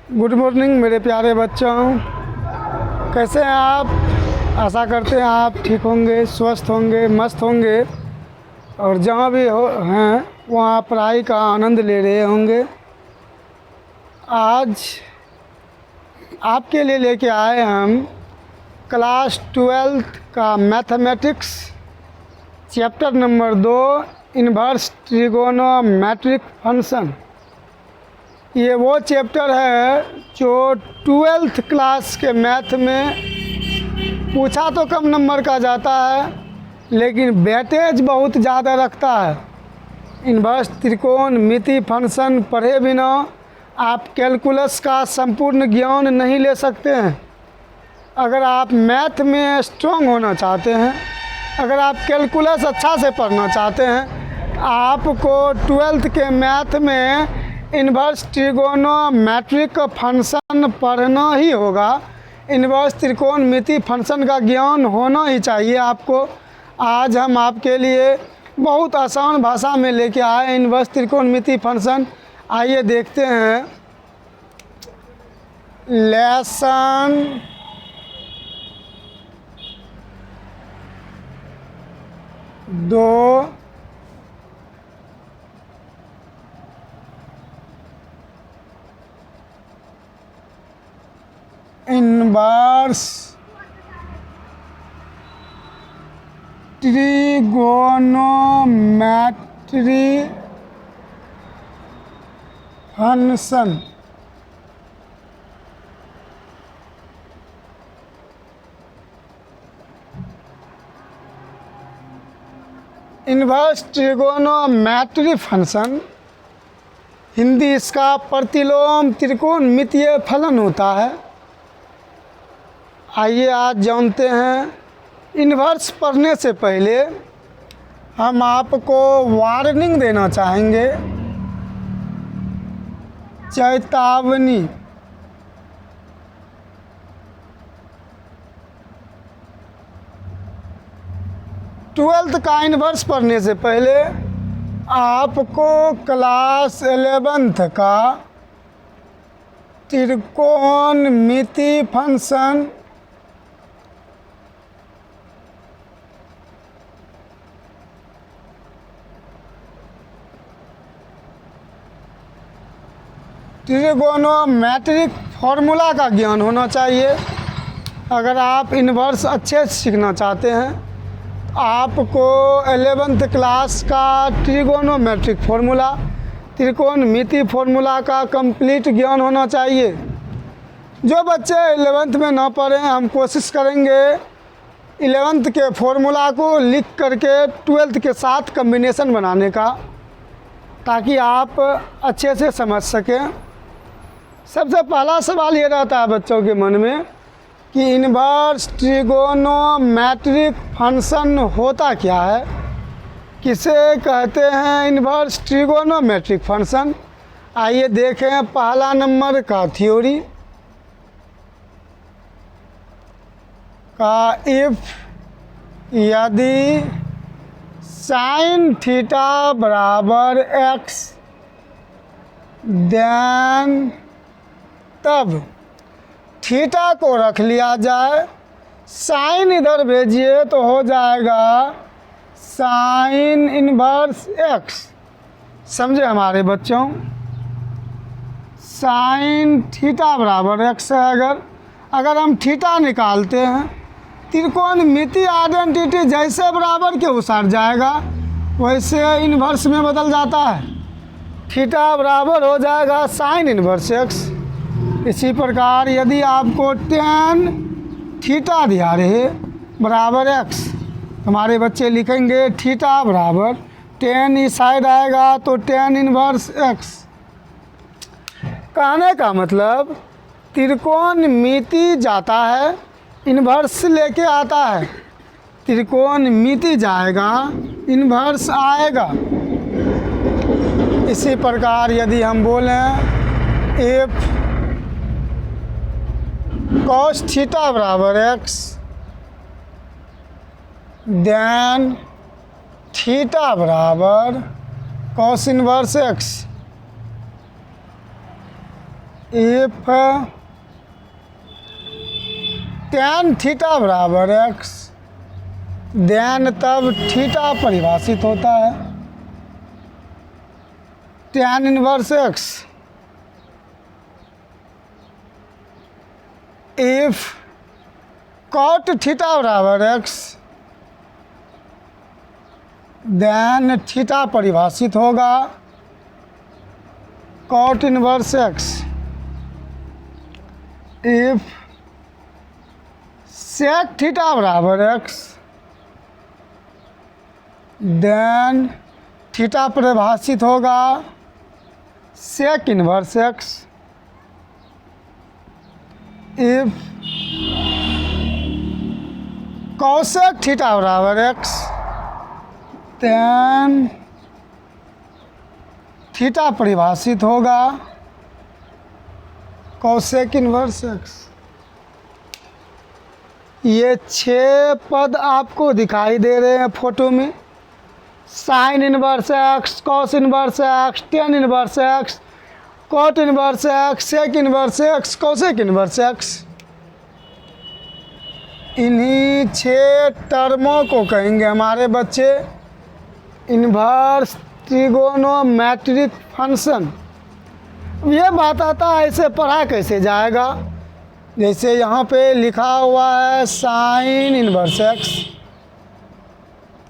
Good morning मेरे प्यारे बच्चों, कैसे हैं आप। आशा करते हैं आप ठीक होंगे, स्वस्थ होंगे, मस्त होंगे और जहाँ भी हो हैं वहाँ पढ़ाई का आनंद ले रहे होंगे। आज आपके लिए लेके आए हम क्लास 12th का mathematics chapter number 2 inverse trigonometric function. ये वो चैप्टर है जो 12th क्लास के मैथ में पूछा तो कम नंबर का जाता है लेकिन वेटेज बहुत ज़्यादा रखता है। इन्वर्स त्रिकोणमिति फंक्शन पढ़े बिना आप कैलकुलस का संपूर्ण ज्ञान नहीं ले सकते हैं। अगर आप मैथ में स्ट्रांग होना चाहते हैं, अगर आप कैलकुलस अच्छा से पढ़ना चाहते हैं, आपको 12th के मैथ में इन्वर्स ट्रिगोनोमेट्रिक फंक्शन पढ़ना ही होगा। इन्वर्स त्रिकोणमिति फंक्शन का ज्ञान होना ही चाहिए आपको। आज हम आपके लिए बहुत आसान भाषा में लेके आए इन्वर्स त्रिकोणमिति फंक्शन। आइए देखते हैं lesson 2 inverse trigonometry function. Inverse trigonometry function Hindi इसका प्रतिलोम त्रिकोणमितीय फलन होता है। आइए आज जानते हैं। इन्वर्स पढ़ने से पहले हम आपको वार्निंग देना चाहेंगे, चेतावनी। 12th का इन्वर्स पढ़ने से पहले आपको क्लास 11th का त्रिकोणमिति फंक्शन ट्रिगोनोमेट्रिक फार्मूला का ज्ञान होना चाहिए। अगर आप इन्वर्स अच्छे से सीखना चाहते हैं, आपको 11th क्लास का ट्रिगोनोमेट्रिक फार्मूला, त्रिकोणमिति फार्मूला का कंप्लीट ज्ञान होना चाहिए। जो बच्चे 11th में ना पढ़े, हम कोशिश करेंगे 11th के फार्मूला को लिख करके 12th के साथ कम्बिनेशन बनाने का, ताकि आप अच्छे से समझ सकें। सबसे पहला सवाल ये रहता है बच्चों के मन में कि इन्वर्स ट्रिगोनोमेट्रिक फंक्शन होता क्या है, किसे कहते हैं इन्वर्स ट्रिगोनोमेट्रिक फंक्शन। आइए देखें पहला नंबर का थ्योरी का इफ यदि साइन थीटा बराबर x देन तब थीटा को रख लिया जाए, साइन इधर भेजिए तो हो जाएगा साइन इन्वर्स x। समझे हमारे बच्चों, साइन थीटा बराबर x है। अगर हम थीटा निकालते हैं, त्रिकोणमिति आइडेंटिटी जैसे बराबर के उसार जाएगा वैसे इन्वर्स में बदल जाता है। थीटा बराबर हो जाएगा साइन इन्वर्स x। इसी प्रकार यदि आपको tan थीटा दिया रहे बराबर x, हमारे बच्चे लिखेंगे थीटा बराबर tan इस साइड आएगा तो tan इन्वर्स x। कहने का मतलब त्रिकोणमिति जाता है, इन्वर्स लेके आता है। त्रिकोणमिति जाएगा, इन्वर्स आएगा। इसी प्रकार यदि हम बोलें इफ cos थीटा बराबर x देन थीटा बराबर cos inverse x, if tan theta बराबर x, देन तब थीटा परिभाषित होता है tan inverse x। If cot theta बराबर x, देन थीटा परिभाषित होगा cot inverse x। If sec theta बराबर x, देन थीटा परिभाषित होगा sec inverse x। If cosec theta बराबर x, देन थीटा परिभाषित होगा cosec इनवर्स x। ये 6 पद आपको दिखाई दे रहे हैं फोटो में। Sine inverse x, cos inverse x, tan inverse x, cot inverse x, sec inverse x, cosec inverse x। इन्हीं 6 टर्मों को कहेंगे हमारे बच्चे इन्वर्स ट्रिगोनोमेट्रिक फंक्शन। ये बात आता है ऐसे पढ़ा कैसे जाएगा, जैसे यहाँ पे लिखा हुआ है साइन इनवर्स x,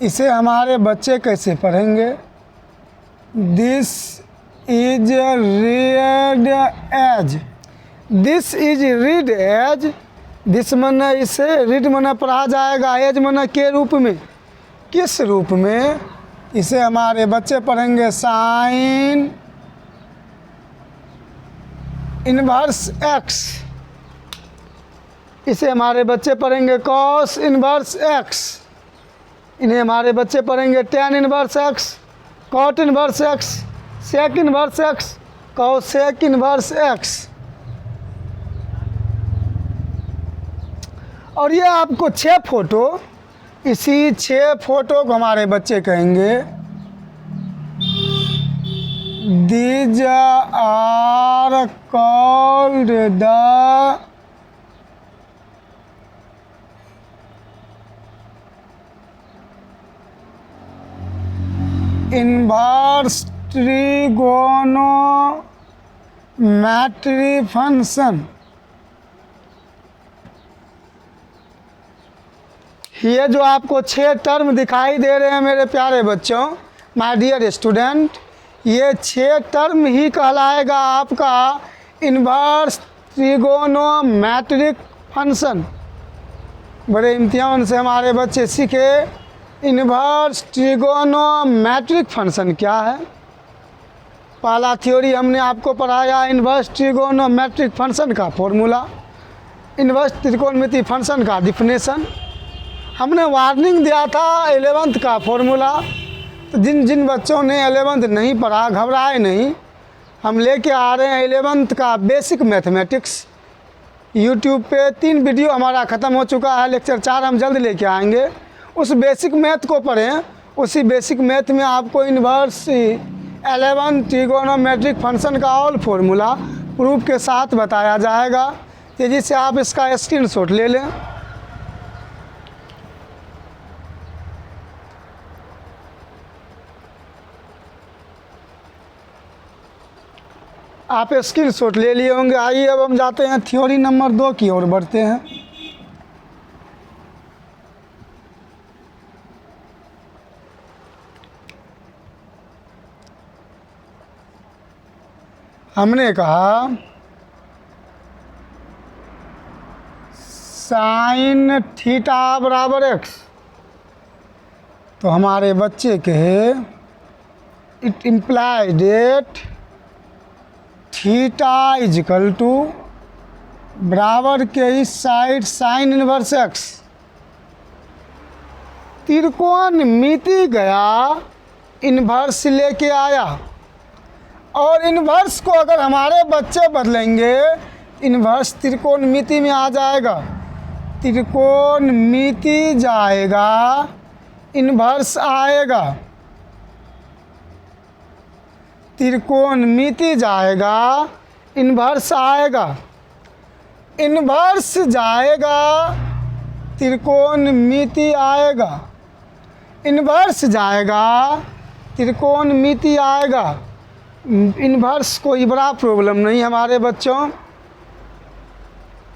इसे हमारे बच्चे कैसे पढ़ेंगे? This is read as, this is read as, this मना इसे रीड मना पढ़ा जाएगा, एज मना के रूप में, किस रूप में? इसे हमारे बच्चे पढ़ेंगे साइन इनवर्स x। इसे हमारे बच्चे पढ़ेंगे कॉस इनवर्स x। इन्हें हमारे बच्चे पढ़ेंगे tan inverse x, cot inverse x, sec inverse x, cosec inverse x। और ये आपको 6 फोटो, इसी 6 फोटो को हमारे बच्चे कहेंगे these are called the inverse trigonometry function. ये जो आपको 6 टर्म दिखाई दे रहे हैं मेरे प्यारे बच्चों, माय डियर स्टूडेंट, ये 6 टर्म ही कहलाएगा आपका इन्वर्स ट्रिगोनोमेट्रिक फंक्शन। बड़े इम्तिहान से हमारे बच्चे सीखे इन्वर्स ट्रिगोनोमेट्रिक फंक्शन क्या है। पहला थ्योरी हमने आपको पढ़ाया इन्वर्स ट्रिगोनोमेट्रिक फंक्शन का फॉर्मूला, इन्वर्स त्रिकोणमिति फंक्शन का डिफिनेशन। हमने वार्निंग दिया था 11th का फॉर्मूला। तो जिन जिन बच्चों ने 11th नहीं पढ़ा घबराए नहीं, हम लेके आ रहे हैं 11th का बेसिक मैथमेटिक्स। यूट्यूब पे 3 वीडियो हमारा ख़त्म हो चुका है, लेक्चर 4 हम जल्द लेके आएंगे। उस बेसिक मैथ को पढ़ें, उसी बेसिक मैथ में आपको इन्वर्स 11 ट्रिगोनोमेट्रिक फंक्शन का ऑल फॉर्मूला प्रूफ के साथ बताया जाएगा। तेज़ी से आप इसका स्क्रीनशॉट ले लें। आप स्क्रीनशॉट ले लिए होंगे। आइए अब हम जाते हैं थ्योरी नंबर 2 की ओर बढ़ते हैं। हमने कहा साइन थीटा बराबर x, तो हमारे बच्चे कहे it implied that theta is equal to बराबर के इस साइड साइन इनवर्स x। त्रिकोण मिति गया इन्वर्स लेके आया, और इन्वर्स को अगर हमारे बच्चे बदलेंगे इन्वर्स त्रिकोण मिति में आ जाएगा। त्रिकोण मिति जाएगा इन्वर्स आएगा, त्रिकोण मिति जाएगा इन्वर्स आएगा, इन्वर्स जाएगा त्रिकोणमिति आएगा, इन्वर्स जाएगा त्रिकोणमिति आएगा। इन्वर्स कोई बड़ा प्रॉब्लम नहीं हमारे बच्चों।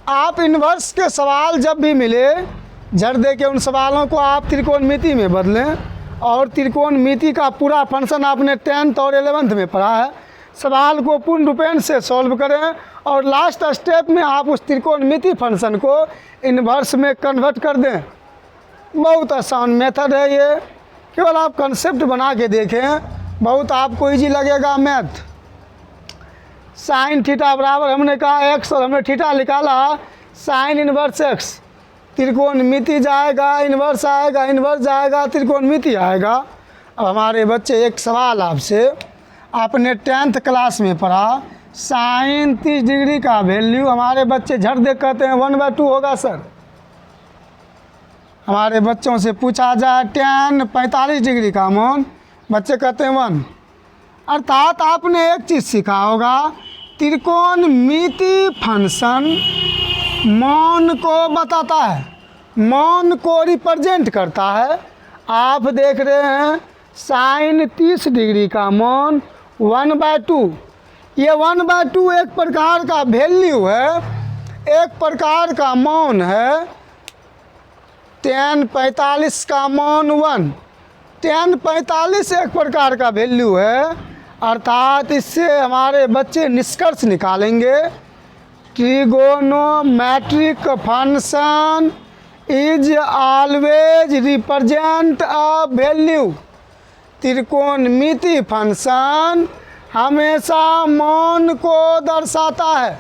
आप इन्वर्स के सवाल जब भी मिले झट दे के उन सवालों को आप त्रिकोणमिति में बदलें और त्रिकोणमिति का पूरा फंक्शन आपने 10th और 11th में पढ़ा है। सवाल को पूर्ण रूपेण से सॉल्व करें और लास्ट स्टेप में आप उस त्रिकोणमिति फंक्शन को इन्वर्स में कन्वर्ट कर दें। बहुत आसान मेथड है ये, केवल आप कंसेप्ट बना के देखें, बहुत आपको इजी लगेगा मैथ। साइन थीटा बराबर हमने कहा एक्स और हमने थीटा निकाला साइन इन्वर्स एक्स, त्रिकोणमिति जाएगा इन्वर्स आएगा, इन्वर्स जाएगा त्रिकोणमिति आएगा। अब हमारे बच्चे एक सवाल आपसे, आपने 10th क्लास में पढ़ा साइन 30 डिग्री का वैल्यू, हमारे बच्चे झट देख कहते हैं 1/2 होगा सर। हमारे बच्चों से पूछा जाए tan 45 डिग्री का मान, बच्चे कहते हैं 1। अर्थात आपने एक चीज़ सीखा होगा, त्रिकोणमिति फंक्शन मान को बताता है, मान को रिप्रेजेंट करता है। आप देख रहे हैं साइन 30 डिग्री का मान 1/2, ये 1/2 एक प्रकार का वैल्यू है, एक प्रकार का मान है। tan 45 का मान 1, tan 45 एक प्रकार का वैल्यू है। अर्थात इससे हमारे बच्चे निष्कर्ष निकालेंगे, trigonometric function is always represent a value. त्रिकोणमिति फंक्शन हमेशा मान को दर्शाता है।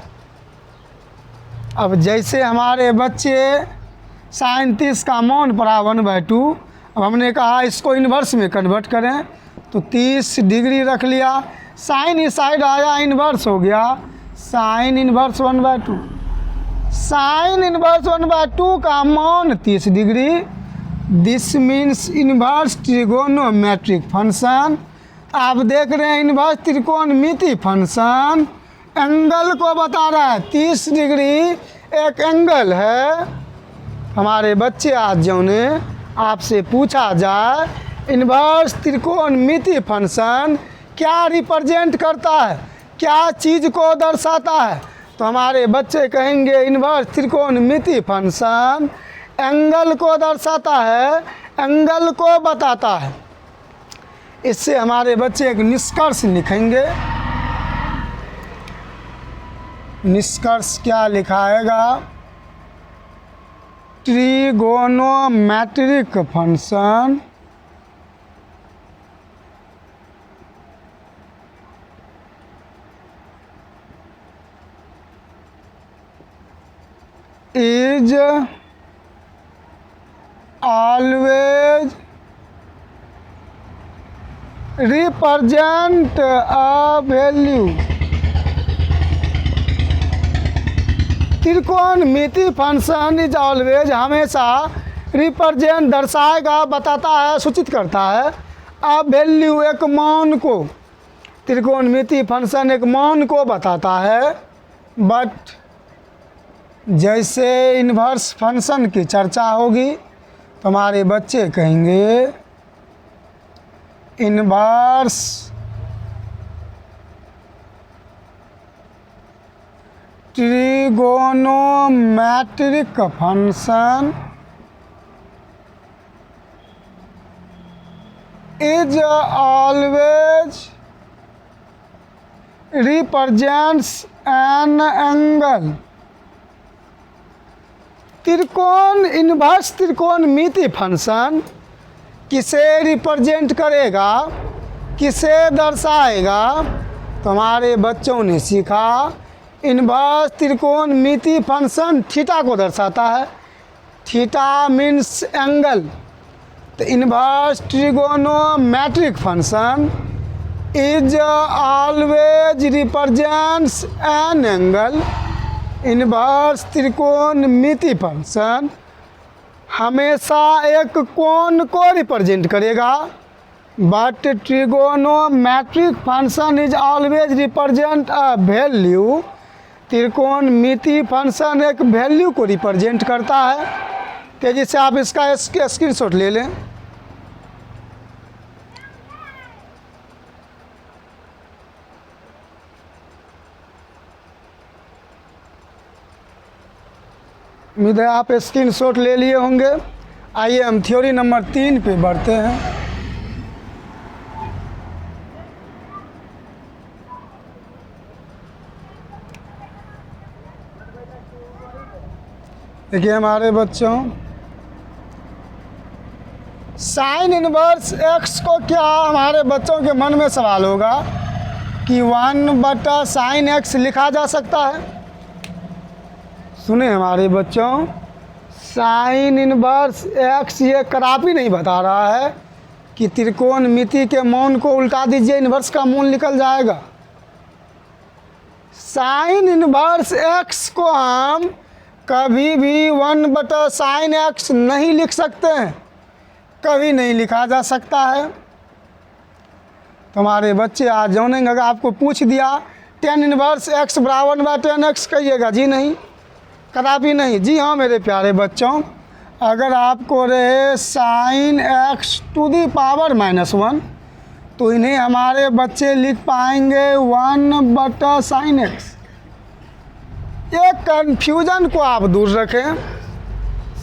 अब जैसे हमारे बच्चे साइन 30 का मान पड़ा 1/2, अब हमने कहा इसको इन्वर्स में कन्वर्ट करें तो 30 डिग्री रख लिया, साइन इस साइड आया इन्वर्स हो गया, साइन इन्वर्स 1/2। साइन इन्वर्स 1/2 का मान 30 degree, this means inverse trigonometric function. आप देख रहे हैं इन्वर्स त्रिकोणमिति फंक्शन एंगल को बता रहा है, 30 डिग्री एक एंगल है। हमारे बच्चे आज जो ने आपसे पूछा जाए इन्वर्स त्रिकोणमिति फंक्शन क्या रिप्रेजेंट करता है, क्या चीज़ को दर्शाता है, तो हमारे बच्चे कहेंगे इन्वर्स त्रिकोणमिति फंक्शन एंगल को दर्शाता है, एंगल को बताता है। इससे हमारे बच्चे एक निष्कर्ष लिखेंगे। निष्कर्ष क्या लिखाएगा, trigonometric function is always represent a value। त्रिकोणमिति फंक्शन इज ऑलवेज हमेशा रिप्रेजेंट दर्शाएगा, बताता है, सूचित करता है अ वैल्यू एक मान को। त्रिकोणमिति फंक्शन एक मान को बताता है। बट जैसे इन्वर्स फंक्शन की चर्चा होगी तो हमारे बच्चे कहेंगे inverse trigonometric function is always represents an angle. इन्वर्स त्रिकोणमिति फंक्शन किसे रिप्रेजेंट करेगा, किसे दर्शाएगा, तो हमारे बच्चों ने सीखा इन्वर्स त्रिकोणमिति फंक्शन थीटा को दर्शाता है। थीटा मीन्स एंगल, तो inverse trigonometric function is always represents an angle. इन्वर्स त्रिकोणमिति फंक्शन हमेशा एक कोण को रिप्रेजेंट करेगा। but trigonometric function is always represent a value। त्रिकोणमिति फंक्शन एक वैल्यू को रिप्रेजेंट करता है। तेजी से आप इसका स्क्रीनशॉट ले लें। उम्मीद है आप स्क्रीनशॉट ले लिए होंगे। आइए हम थ्योरी नंबर 3 पे बढ़ते हैं। देखिए हमारे बच्चों, साइन इनवर्स एक्स को क्या हमारे बच्चों के मन में सवाल होगा कि 1/sin x लिखा जा सकता है। सुने हमारे बच्चों, साइन इनवर्स एक्स ये कदापि नहीं बता रहा है कि त्रिकोणमिति के मौन को उल्टा दीजिए, इनवर्स का मौन निकल जाएगा। साइन इनवर्स एक्स को हम कभी भी 1/sin x नहीं लिख सकते हैं, कभी नहीं लिखा जा सकता है। तुम्हारे बच्चे आज जानेंगे, अगर आपको पूछ दिया tan इनवर्स x बराबर 1/tan x, कहिएगा जी नहीं, कदापि नहीं। जी हाँ मेरे प्यारे बच्चों, अगर आपको रहे sin x to the power -1 तो इन्हें हमारे बच्चे लिख पाएंगे 1/sin x। ये कन्फ्यूजन को आप दूर रखें।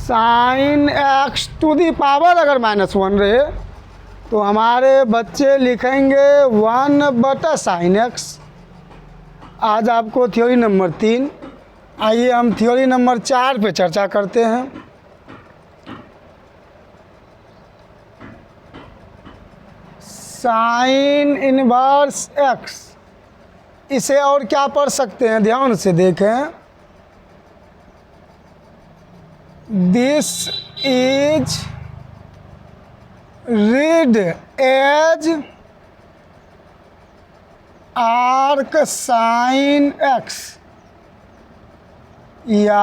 sin x to the power अगर -1 रहे तो हमारे बच्चे लिखेंगे 1/sin x। आज आपको थ्योरी नंबर 3। आइए हम थ्योरी नंबर 4 पे चर्चा करते हैं। साइन इनवर्स x, इसे और क्या पढ़ सकते हैं, ध्यान से देखें। This is read as arc sine x या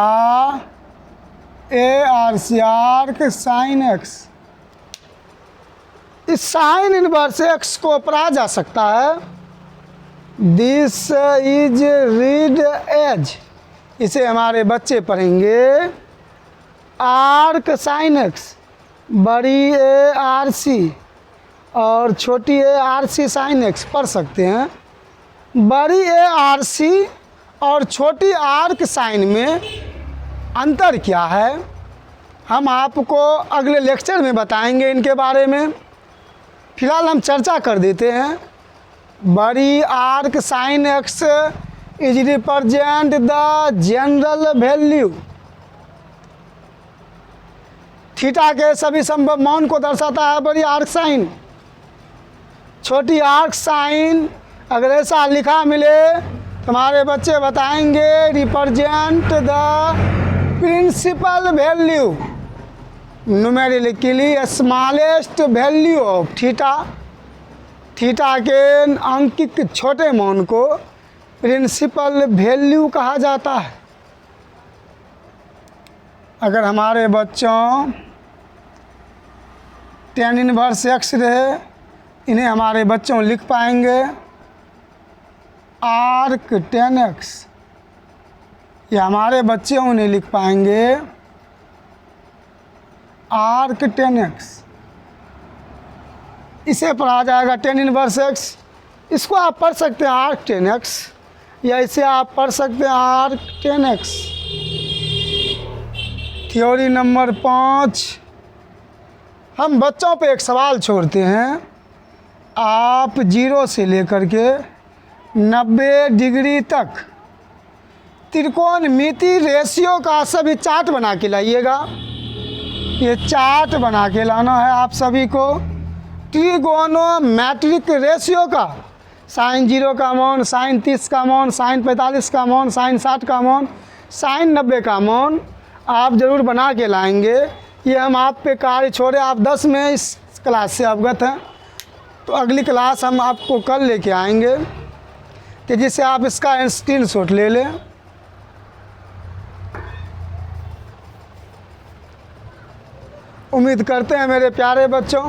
आर्क साइन x। इस साइन इनवर्स x को पढ़ा जा सकता है दिस इज रीड एज, इसे हमारे बच्चे पढ़ेंगे आर्क साइन x, बड़ी ए आर सी और छोटी A R C sine x पढ़ सकते हैं। बड़ी ए आर सी और छोटी आर्क साइन में अंतर क्या है, हम आपको अगले लेक्चर में बताएंगे इनके बारे में। फिलहाल हम चर्चा कर देते हैं। बड़ी arc sine x is represent the general value, theta के सभी संभव मान को दर्शाता है बड़ी आर्क साइन। छोटी आर्क साइन अगर ऐसा लिखा मिले तो हमारे बच्चे बताएंगे represent the principal value, numerically smallest value of theta. Theta के अंकित छोटे मान को प्रिंसिपल वैल्यू कहा जाता है। अगर हमारे बच्चों tan इनवर्स x रहे, इन्हें हमारे बच्चों लिख पाएंगे आर्क tan x, या हमारे बच्चे उन्हें लिख पाएंगे आर्क tan x। इसे पढ़ा जाएगा tan इनवर्स x। इसको आप पढ़ सकते हैं आर्क tan x, या इसे आप पढ़ सकते हैं arc tan x। Theory number 5, हम बच्चों पे एक सवाल छोड़ते हैं। आप 0 से लेकर के 90 डिग्री तक त्रिकोणमिति रेशियो का सभी चार्ट बना के लाइएगा। ये चार्ट बना के लाना है आप सभी को। ट्रिगोनोमेट्रिक रेशियो का, साइन 0 का मान, साइन 30 का मान, साइन 45 का मान, साइन 60 का मान, साइन 90 का मान आप ज़रूर बना के लाएंगे। ये हम आप पे कार्य छोड़े, आप 10 में इस क्लास से अवगत हैं, तो अगली क्लास हम आपको कल लेके आएंगे, कि जिससे आप इसका स्क्रीनशॉट ले लें। उम्मीद करते हैं मेरे प्यारे बच्चों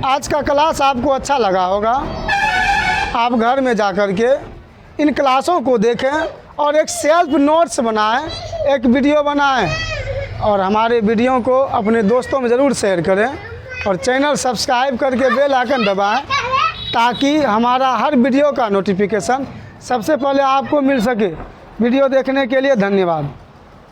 आज का क्लास आपको अच्छा लगा होगा। आप घर में जा कर के इन क्लासों को देखें और एक सेल्फ नोट्स बनाएं, एक वीडियो बनाएं और हमारे वीडियो को अपने दोस्तों में ज़रूर शेयर करें और चैनल सब्सक्राइब करके बेल आइकन दबाएं ताकि हमारा हर वीडियो का नोटिफिकेशन सबसे पहले आपको मिल सके। वीडियो देखने के लिए धन्यवाद।